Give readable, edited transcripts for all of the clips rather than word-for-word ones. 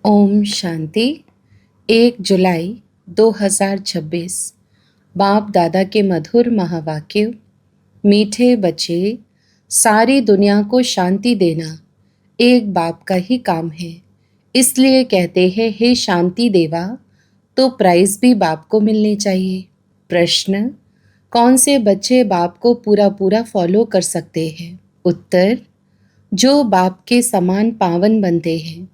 ओम शांति। 1 जुलाई 2026। बाप दादा के मधुर महावाक्य। मीठे बच्चे, सारी दुनिया को शांति देना एक बाप का ही काम है। इसलिए कहते हैं हे शांति देवा, तो प्राइज भी बाप को मिलनी चाहिए। प्रश्न, कौन से बच्चे बाप को पूरा पूरा फॉलो कर सकते हैं? उत्तर, जो बाप के समान पावन बनते हैं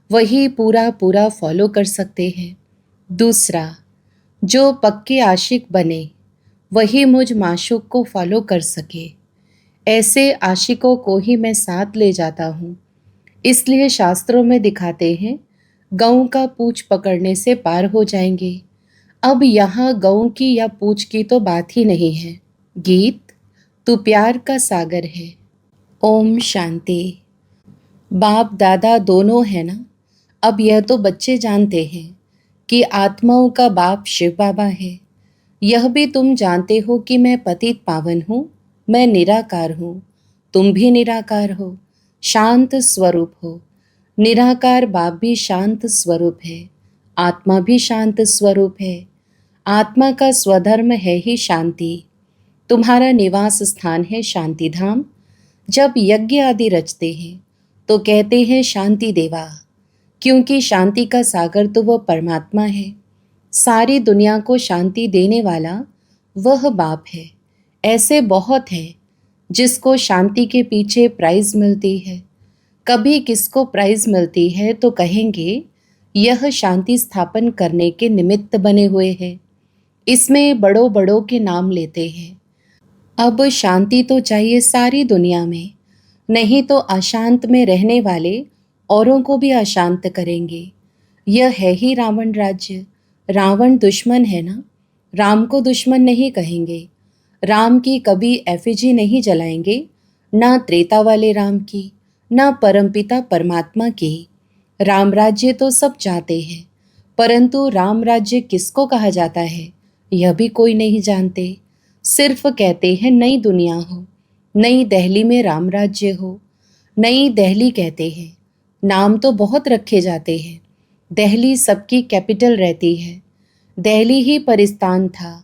वही पूरा पूरा फॉलो कर सकते हैं। दूसरा, जो पक्के आशिक बने वही मुझ माशूक को फॉलो कर सके। ऐसे आशिकों को ही मैं साथ ले जाता हूँ। इसलिए शास्त्रों में दिखाते हैं गऊ का पूंछ पकड़ने से पार हो जाएंगे। अब यहाँ गऊ की या पूंछ की तो बात ही नहीं है। गीत, तू प्यार का सागर है। ओम शांति। बाप दादा दोनों है ना। अब यह तो बच्चे जानते हैं कि आत्माओं का बाप शिव बाबा है। यह भी तुम जानते हो कि मैं पतित पावन हूँ, मैं निराकार हूँ, तुम भी निराकार हो, शांत स्वरूप हो। निराकार बाप भी शांत स्वरूप है, आत्मा भी शांत स्वरूप है। आत्मा का स्वधर्म है ही शांति। तुम्हारा निवास स्थान है शांति धाम। जब यज्ञ आदि रचते हैं तो कहते हैं शांति देवा, क्योंकि शांति का सागर तो वह परमात्मा है। सारी दुनिया को शांति देने वाला वह बाप है। ऐसे बहुत हैं जिसको शांति के पीछे प्राइज मिलती है। कभी किसको प्राइज मिलती है तो कहेंगे यह शांति स्थापन करने के निमित्त बने हुए हैं। इसमें बड़ों बड़ों के नाम लेते हैं। अब शांति तो चाहिए सारी दुनिया में, नहीं तो अशांत में रहने वाले औरों को भी अशांत करेंगे। यह है ही रावण राज्य। रावण दुश्मन है ना, राम को दुश्मन नहीं कहेंगे। राम की कभी एफिजी नहीं जलाएंगे, ना त्रेता वाले राम की, ना परमपिता परमात्मा की। राम राज्य तो सब चाहते हैं, परंतु राम राज्य किसको कहा जाता है यह भी कोई नहीं जानते। सिर्फ कहते हैं नई दुनिया हो, नई दिल्ली में राम राज्य हो। नई दिल्ली कहते हैं, नाम तो बहुत रखे जाते हैं। दिल्ली सबकी कैपिटल रहती है। दिल्ली ही परिस्तान था।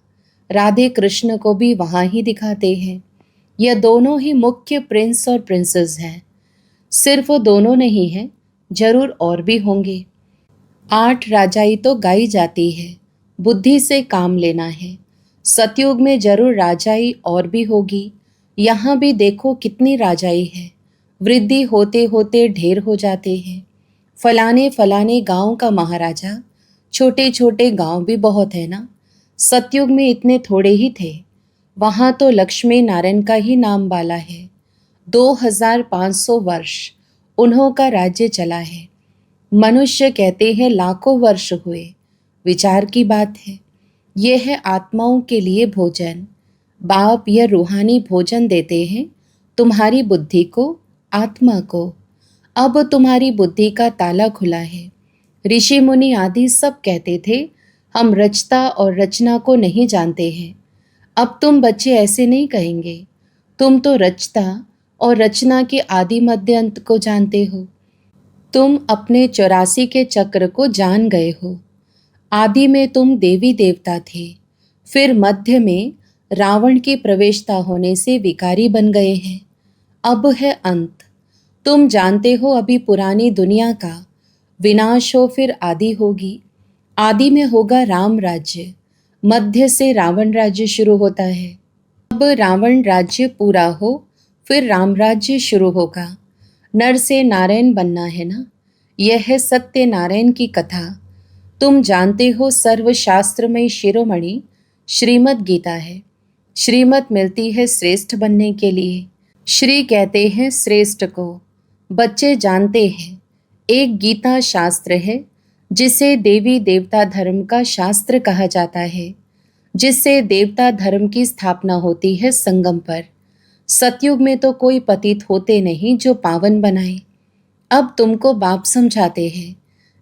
राधे कृष्ण को भी वहाँ ही दिखाते हैं। यह दोनों ही मुख्य प्रिंस और प्रिंसेस हैं। सिर्फ दोनों नहीं हैं, जरूर और भी होंगे। 8 राजाई तो गाई जाती है, बुद्धि से काम लेना है। सतयुग में जरूर राजाई और भी होगी। यहाँ भी देखो कितनी राजाई है, वृद्धि होते होते ढेर हो जाते हैं। फलाने फलाने गांव का महाराजा, छोटे छोटे गांव भी बहुत है ना। सतयुग में इतने थोड़े ही थे, वहाँ तो लक्ष्मी नारायण का ही नाम बाला है। 2500 वर्ष उन्हों का राज्य चला है। मनुष्य कहते हैं लाखों वर्ष हुए। विचार की बात है। यह है आत्माओं के लिए भोजन। बाप यह रूहानी भोजन देते हैं तुम्हारी बुद्धि को, आत्मा को। अब तुम्हारी बुद्धि का ताला खुला है। ऋषि मुनि आदि सब कहते थे हम रचता और रचना को नहीं जानते हैं। अब तुम बच्चे ऐसे नहीं कहेंगे। तुम तो रचता और रचना के आदि मध्य अंत को जानते हो। तुम अपने 84 के चक्र को जान गए हो। आदि में तुम देवी देवता थे, फिर मध्य में रावण की प्रवेशता होने से विकारी बन गए हैं। अब है अंत। तुम जानते हो अभी पुरानी दुनिया का विनाश हो, फिर आदि होगी। आदि में होगा राम राज्य, मध्य से रावण राज्य शुरू होता है। अब रावण राज्य पूरा हो, फिर राम राज्य शुरू होगा। नर से नारायण बनना है ना। यह है सत्य नारायण की कथा। तुम जानते हो सर्वशास्त्र में शिरोमणि श्रीमद् गीता है। श्रीमत मिलती है श्रेष्ठ बनने के लिए। श्री कहते हैं श्रेष्ठ को। बच्चे जानते हैं एक गीता शास्त्र है जिसे देवी देवता धर्म का शास्त्र कहा जाता है, जिससे देवता धर्म की स्थापना होती है संगम पर। सतयुग में तो कोई पतित होते नहीं जो पावन बनाए। अब तुमको बाप समझाते हैं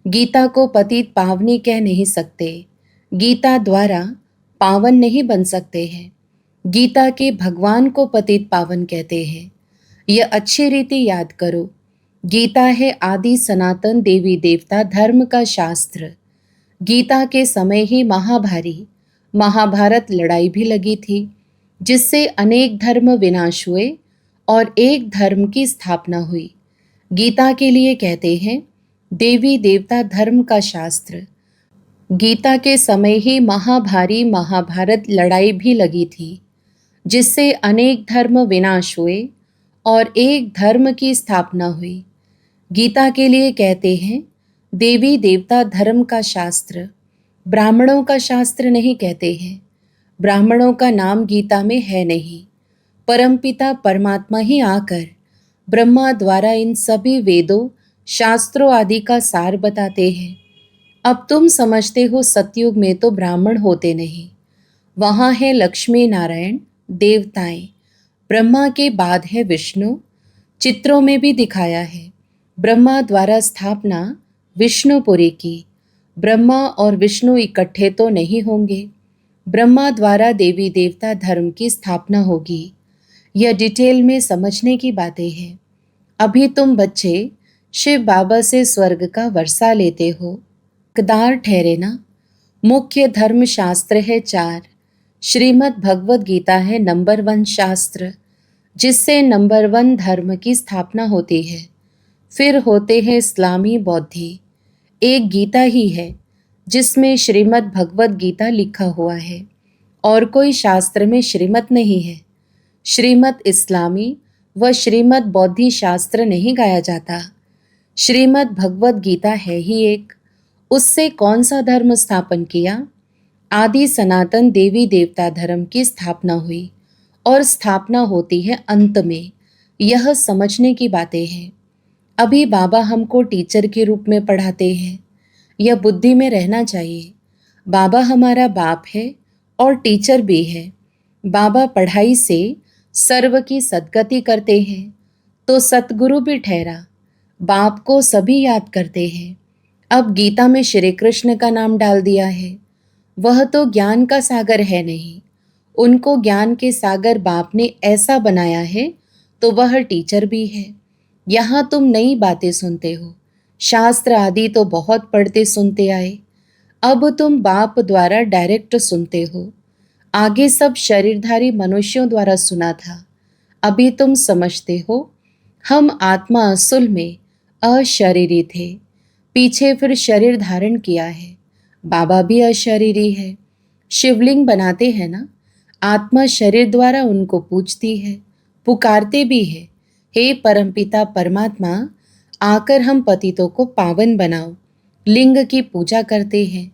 गीता को पतित पावनी कह नहीं सकते। गीता द्वारा पावन नहीं बन सकते हैं। गीता के भगवान को पतित पावन कहते हैं। यह अच्छी रीति याद करो। गीता है आदि सनातन देवी देवता धर्म का शास्त्र। गीता के समय ही महाभारत लड़ाई भी लगी थी, जिससे अनेक धर्म विनाश हुए और एक धर्म की स्थापना हुई। गीता के लिए कहते हैं देवी देवता धर्म का शास्त्र। गीता के समय ही महाभारत लड़ाई भी लगी थी, जिससे अनेक धर्म विनाश हुए और एक धर्म की स्थापना हुई। गीता के लिए कहते हैं देवी देवता धर्म का शास्त्र। ब्राह्मणों का शास्त्र नहीं कहते हैं। ब्राह्मणों का नाम गीता में है नहीं। परमपिता परमात्मा ही आकर ब्रह्मा द्वारा इन सभी वेदों शास्त्रों आदि का सार बताते हैं। अब तुम समझते हो सतयुग में तो ब्राह्मण होते नहीं, वहाँ है लक्ष्मी नारायण देवताएं। ब्रह्मा के बाद है विष्णु। चित्रों में भी दिखाया है ब्रह्मा द्वारा स्थापना विष्णुपुरी की। ब्रह्मा और विष्णु इकट्ठे तो नहीं होंगे। ब्रह्मा द्वारा देवी देवता धर्म की स्थापना होगी। यह डिटेल में समझने की बातें हैं। अभी तुम बच्चे शिव बाबा से स्वर्ग का वर्षा लेते हो। हकदार ठहरे ना। मुख्य धर्म शास्त्र है 4। श्रीमद् भगवद गीता है नंबर 1 शास्त्र, जिससे नंबर 1 धर्म की स्थापना होती है। फिर होते हैं इस्लामी बौद्धि। एक गीता ही है जिसमें श्रीमद् भगवद गीता लिखा हुआ है और कोई शास्त्र में श्रीमत नहीं है। श्रीमद् इस्लामी व श्रीमद् बौद्धि शास्त्र नहीं गाया जाता। श्रीमद् भगवद गीता है ही एक। उससे कौन सा धर्म स्थापन किया? आदि सनातन देवी देवता धर्म की स्थापना हुई और स्थापना होती है अंत में। यह समझने की बातें हैं। अभी बाबा हमको टीचर के रूप में पढ़ाते हैं। यह बुद्धि में रहना चाहिए। बाबा हमारा बाप है और टीचर भी है। बाबा पढ़ाई से सर्व की सद्गति करते हैं, तो सतगुरु भी ठहरा। बाप को सभी याद करते हैं। अब गीता में श्री कृष्ण का नाम डाल दिया है। वह तो ज्ञान का सागर है नहीं। उनको ज्ञान के सागर बाप ने ऐसा बनाया है, तो वह टीचर भी है। यहाँ तुम नई बातें सुनते हो। शास्त्र आदि तो बहुत पढ़ते सुनते आए। अब तुम बाप द्वारा डायरेक्ट सुनते हो। आगे सब शरीरधारी मनुष्यों द्वारा सुना था। अभी तुम समझते हो हम आत्मा असल में अशरीरी थे, पीछे फिर शरीर धारण किया है। बाबा भी अशरीरी है। शिवलिंग बनाते हैं ना, आत्मा शरीर द्वारा उनको पूजती है, पुकारते भी है, हे परमपिता परमात्मा आकर हम पतितों को पावन बनाओ। लिंग की पूजा करते हैं,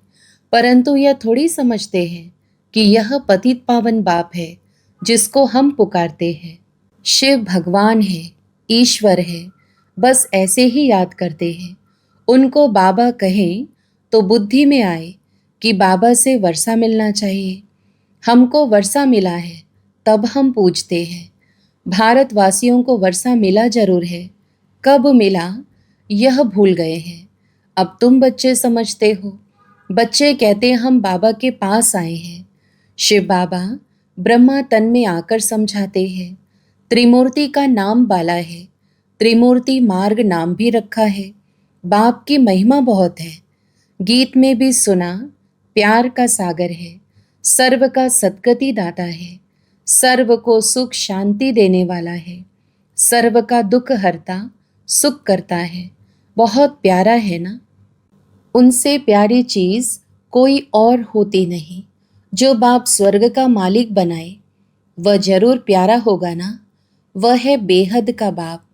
परंतु यह थोड़ी समझते हैं कि यह पतित पावन बाप है जिसको हम पुकारते हैं। शिव भगवान है, ईश्वर है, बस ऐसे ही याद करते हैं। उनको बाबा कहें तो बुद्धि में आए कि बाबा से वर्षा मिलना चाहिए। हमको वर्षा मिला है तब हम पूजते हैं। भारतवासियों को वर्षा मिला जरूर है, कब मिला यह भूल गए हैं। अब तुम बच्चे समझते हो। बच्चे कहते हम बाबा के पास आए हैं। शिव बाबा ब्रह्मा तन में आकर समझाते हैं। त्रिमूर्ति का नाम बाला है, त्रिमूर्ति मार्ग नाम भी रखा है। बाप की महिमा बहुत है। गीत में भी सुना प्यार का सागर है, सर्व का सद्गति दाता है, सर्व को सुख शांति देने वाला है, सर्व का दुख हरता सुख करता है। बहुत प्यारा है ना। उनसे प्यारी चीज कोई और होती नहीं। जो बाप स्वर्ग का मालिक बनाए वह जरूर प्यारा होगा ना। वह है बेहद का बाप।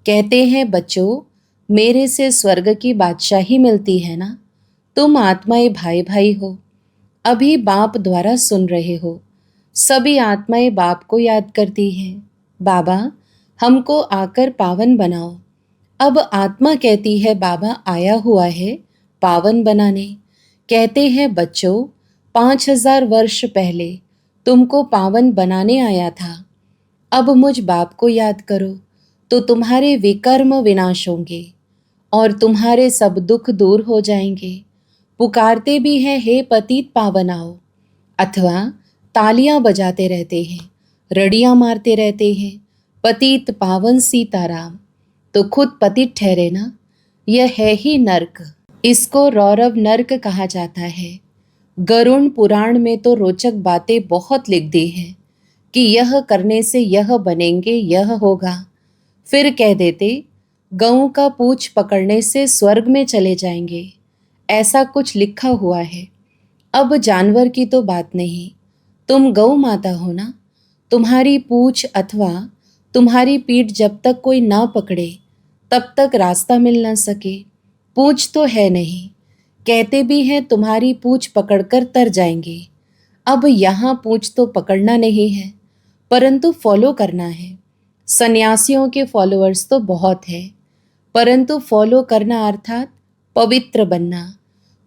कहते हैं बच्चों मेरे से स्वर्ग की बादशाही मिलती है ना। तुम आत्माएं भाई भाई हो। अभी बाप द्वारा सुन रहे हो। सभी आत्माएं बाप को याद करती हैं, बाबा हमको आकर पावन बनाओ। अब आत्मा कहती है बाबा आया हुआ है पावन बनाने। कहते हैं बच्चों 5000 वर्ष पहले तुमको पावन बनाने आया था। अब मुझ बाप को याद करो तो तुम्हारे विकर्म विनाश होंगे और तुम्हारे सब दुख दूर हो जाएंगे। पुकारते भी हैं हे पतित पावन आओ, अथवा तालियां बजाते रहते हैं, रड़ियां मारते रहते हैं, पतित पावन सीताराम। तो खुद पतित ठहरे ना। यह है ही नर्क। इसको रौरव नर्क कहा जाता है। गरुण पुराण में तो रोचक बातें बहुत लिख दी हैं कि यह करने से यह बनेंगे, यह होगा। फिर कह देते गऊ का पूंछ पकड़ने से स्वर्ग में चले जाएंगे, ऐसा कुछ लिखा हुआ है। अब जानवर की तो बात नहीं, तुम गौ माता हो ना। तुम्हारी पूंछ अथवा तुम्हारी पीठ जब तक कोई ना पकड़े तब तक रास्ता मिल ना सके। पूंछ तो है नहीं, कहते भी हैं तुम्हारी पूंछ पकड़कर तर जाएंगे। अब यहाँ पूंछ तो पकड़ना नहीं है, परंतु फॉलो करना है। सन्यासियों के फॉलोअर्स तो बहुत है, परंतु फॉलो करना अर्थात पवित्र बनना।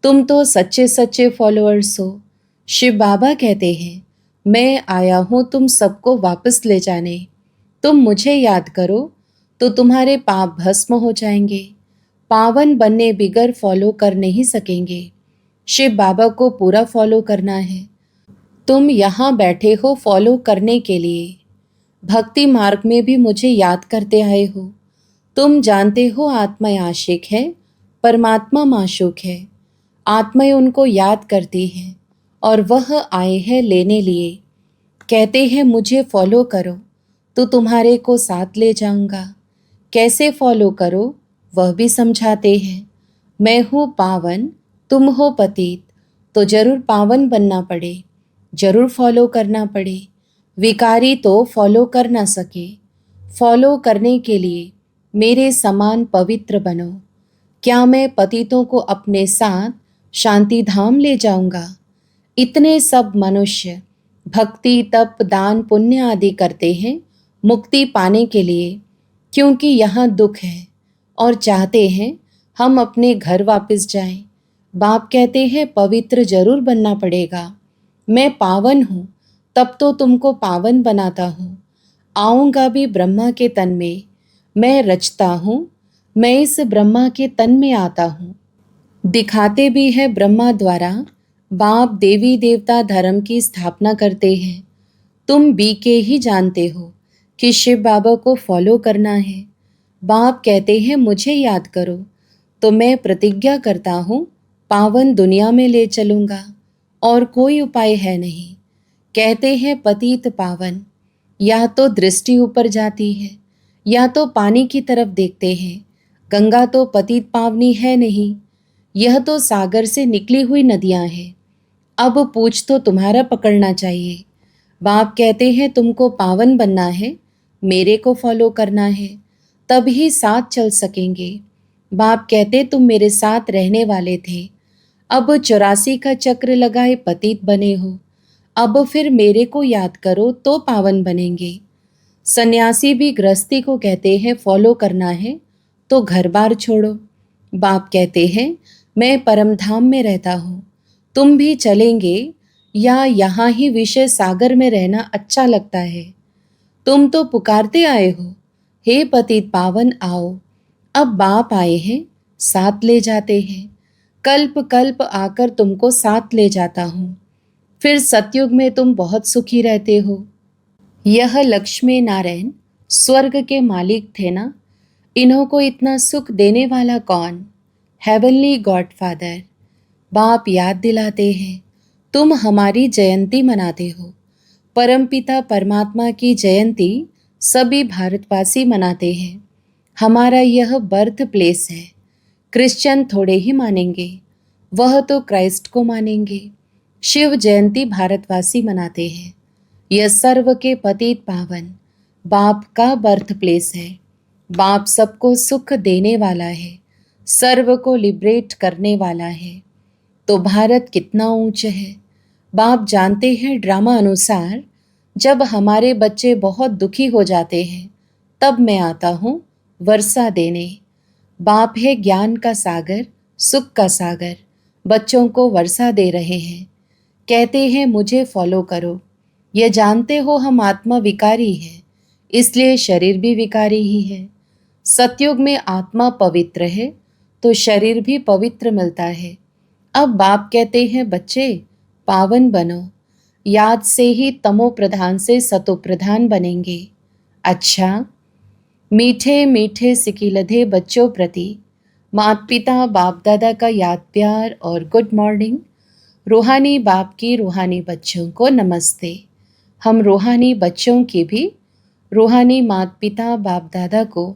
तुम तो सच्चे सच्चे फॉलोअर्स हो। शिव बाबा कहते हैं मैं आया हूँ तुम सबको वापस ले जाने। तुम मुझे याद करो तो तुम्हारे पाप भस्म हो जाएंगे। पावन बनने बिगर फॉलो कर नहीं सकेंगे। शिव बाबा को पूरा फॉलो करना है। तुम यहाँ बैठे हो फॉलो करने के लिए। भक्ति मार्ग में भी मुझे याद करते आए हो। तुम जानते हो आत्मा आशिक है, परमात्मा माशूक है। आत्माएं उनको याद करती हैं और वह आए हैं लेने लिए। कहते हैं मुझे फॉलो करो तो तुम्हारे को साथ ले जाऊंगा। कैसे फॉलो करो वह भी समझाते हैं। मैं हूँ पावन, तुम हो पतित, तो जरूर पावन बनना पड़े, जरूर फॉलो करना पड़े। विकारी तो फॉलो कर ना सके। फॉलो करने के लिए मेरे समान पवित्र बनो। क्या मैं पतितों को अपने साथ शांति धाम ले जाऊंगा? इतने सब मनुष्य भक्ति तप दान पुण्य आदि करते हैं मुक्ति पाने के लिए, क्योंकि यहाँ दुख है और चाहते हैं हम अपने घर वापस जाएं। बाप कहते हैं पवित्र जरूर बनना पड़ेगा। मैं पावन हूँ तब तो तुमको पावन बनाता हूँ। आऊँगा भी ब्रह्मा के तन में। मैं रचता हूँ, मैं इस ब्रह्मा के तन में आता हूँ। दिखाते भी है ब्रह्मा द्वारा। बाप देवी देवता धर्म की स्थापना करते हैं। तुम बीके ही जानते हो कि शिव बाबा को फॉलो करना है। बाप कहते हैं मुझे याद करो तो मैं प्रतिज्ञा करता हूँ पावन दुनिया में ले चलूँगा, और कोई उपाय है नहीं। कहते हैं पतित पावन, या तो दृष्टि ऊपर जाती है या तो पानी की तरफ देखते हैं। गंगा तो पतित पावनी है नहीं, यह तो सागर से निकली हुई नदियाँ हैं। अब पूछ तो तुम्हारा पकड़ना चाहिए। बाप कहते हैं तुमको पावन बनना है, मेरे को फॉलो करना है, तब ही साथ चल सकेंगे। बाप कहते तुम मेरे साथ रहने वाले थे, अब 84 का चक्र लगाए पतित बने हो। अब फिर मेरे को याद करो तो पावन बनेंगे। सन्यासी भी गृहस्थी को कहते हैं फॉलो करना है तो घर बार छोड़ो। बाप कहते हैं मैं परम धाम में रहता हूँ, तुम भी चलेंगे या यहाँ ही विषय सागर में रहना अच्छा लगता है? तुम तो पुकारते आए हो हे पतित पावन आओ। अब बाप आए हैं, साथ ले जाते हैं। कल्प कल्प आकर तुमको साथ ले जाता हूँ। फिर सतयुग में तुम बहुत सुखी रहते हो। यह लक्ष्मी नारायण स्वर्ग के मालिक थे ना, इन्हों को इतना सुख देने वाला कौन? Heavenly godfather. बाप याद दिलाते हैं तुम हमारी जयंती मनाते हो। परमपिता परमात्मा की जयंती सभी भारतवासी मनाते हैं। हमारा यह बर्थ प्लेस है। क्रिश्चियन थोड़े ही मानेंगे, वह तो क्राइस्ट को मानेंगे। शिव जयंती भारतवासी मनाते हैं। यह सर्व के पतित पावन बाप का बर्थ प्लेस है। बाप सबको सुख देने वाला है, सर्व को लिबरेट करने वाला है। तो भारत कितना ऊंच है। बाप जानते हैं ड्रामा अनुसार जब हमारे बच्चे बहुत दुखी हो जाते हैं तब मैं आता हूँ वर्षा देने। बाप है ज्ञान का सागर, सुख का सागर, बच्चों को वर्षा दे रहे हैं। कहते हैं मुझे फॉलो करो। यह जानते हो हम आत्मा विकारी है, इसलिए शरीर भी विकारी ही है। सतयुग में आत्मा पवित्र है तो शरीर भी पवित्र मिलता है। अब बाप कहते हैं बच्चे पावन बनो, याद से ही तमो प्रधान से सतो प्रधान बनेंगे। अच्छा, मीठे मीठे सिकिलधे बच्चों प्रति माता पिता बाप दादा का याद प्यार और गुड मॉर्निंग। रूहानी बाप की रूहानी बच्चों को नमस्ते। हम रूहानी बच्चों की भी रूहानी माता पिता बाप दादा को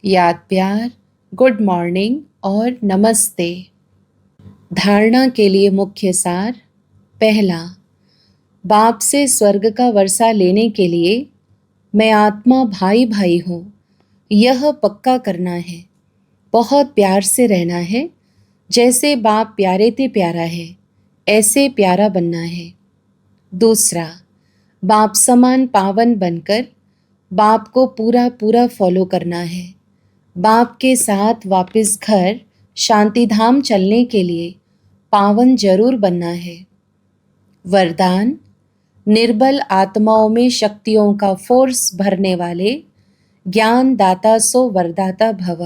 याद प्यार, गुड मॉर्निंग और नमस्ते। धारणा के लिए मुख्य सार। पहला, बाप से स्वर्ग का वर्षा लेने के लिए मैं आत्मा भाई भाई हूँ, यह पक्का करना है। बहुत प्यार से रहना है। जैसे बाप प्यारे थे प्यारा है, ऐसे प्यारा बनना है। दूसरा, बाप समान पावन बनकर बाप को पूरा पूरा फॉलो करना है। बाप के साथ वापस घर शांति धाम चलने के लिए पावन जरूर बनना है। वरदान, निर्बल आत्माओं में शक्तियों का फोर्स भरने वाले ज्ञान दाता सो वरदाता भव।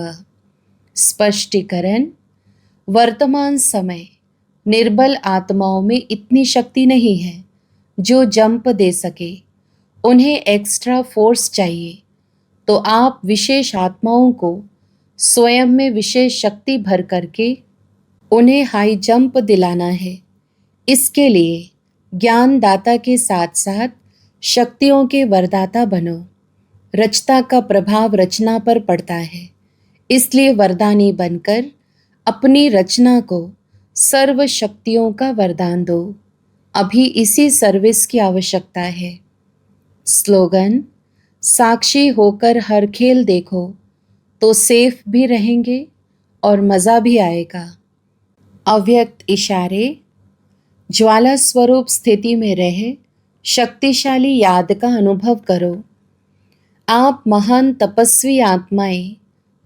स्पष्टीकरण, वर्तमान समय निर्बल आत्माओं में इतनी शक्ति नहीं है जो जंप दे सके। उन्हें एक्स्ट्रा फोर्स चाहिए। तो आप विशेष आत्माओं को स्वयं में विशेष शक्ति भर करके उन्हें हाई जंप दिलाना है। इसके लिए ज्ञान दाता के साथ साथ शक्तियों के वरदाता बनो। रचता का प्रभाव रचना पर पड़ता है, इसलिए वरदानी बनकर अपनी रचना को सर्व शक्तियों का वरदान दो। अभी इसी सर्विस की आवश्यकता है। स्लोगन, साक्षी होकर हर खेल देखो तो सेफ भी रहेंगे और मज़ा भी आएगा। अव्यक्त इशारे, ज्वाला स्वरूप स्थिति में रहे शक्तिशाली याद का अनुभव करो। आप महान तपस्वी आत्माएं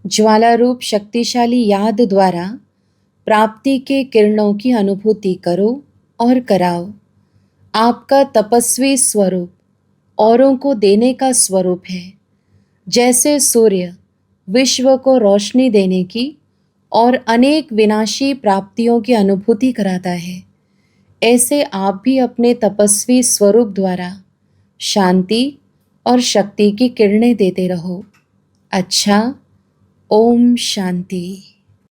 ज्वाला रूप शक्तिशाली याद द्वारा प्राप्ति के किरणों की अनुभूति करो और कराओ। आपका तपस्वी स्वरूप औरों को देने का स्वरूप है। जैसे सूर्य विश्व को रोशनी देने की और अनेक विनाशी प्राप्तियों की अनुभूति कराता है, ऐसे आप भी अपने तपस्वी स्वरूप द्वारा शांति और शक्ति की किरणें देते रहो। अच्छा, ओम शांति।